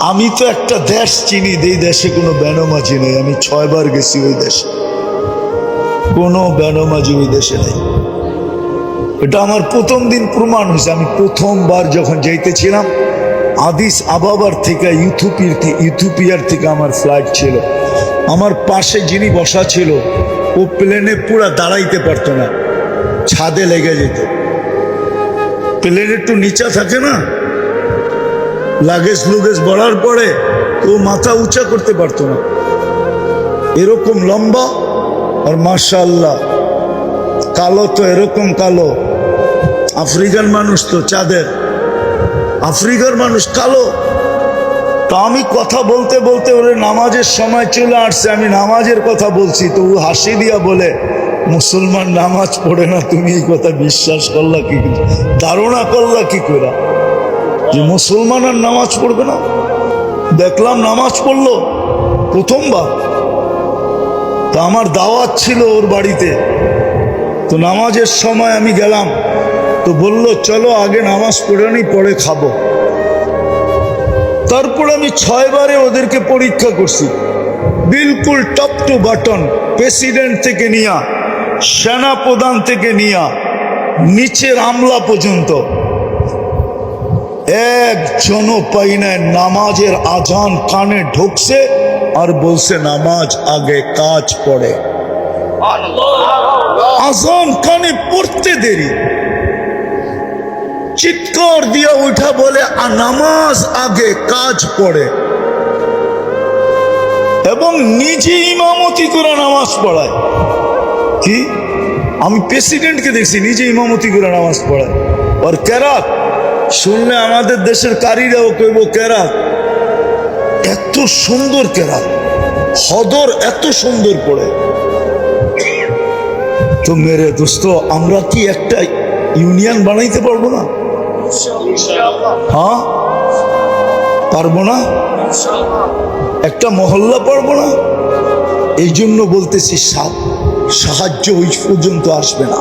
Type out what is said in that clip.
আমি তো একটা দেশ চিনি, এই দেশে কোনো বেনামাজি নেই। আমি 6 বার গেছি ওই দেশে, কোনো বেনামাজি ওই দেশে নেই। এটা আমার প্রথম দিন প্রমাণ হয়েছে। আমি প্রথমবার যখন যাইতেছিলাম আদিস আবাবার থেকে ইথিওপিয়ার থেকে আমার ফ্লাইট ছিল, আমার পাশে যিনি বসা ছিল ও প্লেনে পুরা দাঁড়াইতে পারতো না, ছাদে লেগে যেত। প্লেন একটু নিচা থাকে না, লাগেজ লুগেজ বড়ার পরে তো মাথা উঁচা করতে পারতো না, এরকম লম্বা। আর মাশাআল্লাহ কালো তো এরকম কালো, আফ্রিকান মানুষ তো চাঁদের, আফ্রিকার মানুষ কালো। তো আমি কথা বলতে বলতে ওরে নামাজের সময় চলে আসছে, আমি নামাজের কথা বলছি, তো ও হাসি দিয়া বলে মুসলমান নামাজ পড়ে না, তুমি এই কথা বিশ্বাস করলা কি, ধারণা করলা কি করে যে মুসলমান আর নামাজ পড়বে না? দেখলাম নামাজ পড়লো প্রথমবার। তা আমার দাওয়াত ছিল ওর বাড়িতে, তো নামাজের সময় আমি গেলাম, তো বলল চলো আগে নামাজ পড়ে নি পরে খাবো। তারপর আমি 6 বারে ওদেরকে পরীক্ষা করছি, বিলকুল টপ টু বাটন, প্রেসিডেন্ট থেকে নিয়া, সেনা প্রধান থেকে নিয়া, নিচের আমলা পর্যন্ত একজনও পাই নাই নামাজের আজান কানে ঢুকছে আর বলছে নামাজ আগে কাজ পড়ে। আজান কানে পড়তে দেরি, চিৎকার দিয়া উঠা বলে নামাজ আগে কাজ পড়ে, এবং নিজে ইমামতি করে নামাজ পড়ায়। কি আমি প্রেসিডেন্টকে দেখছি নিজে ইমামতি করে নামাজ পড়ায়। আর কেরাত শুনলে আমাদের দেশের কারীরাও কইব কেরাত, এত সুন্দর কেরাত, হদর এত সুন্দর পড়ে। তো মেরে দোস্ত, আমরা কি একটা ইউনিয়ন বানাইতে পারবো না? হ্যাঁ পারবো না? একটা মহল্লা পারবো না? এই জন্য বলতেছি সাহায্য ওই পর্যন্ত আসবে না।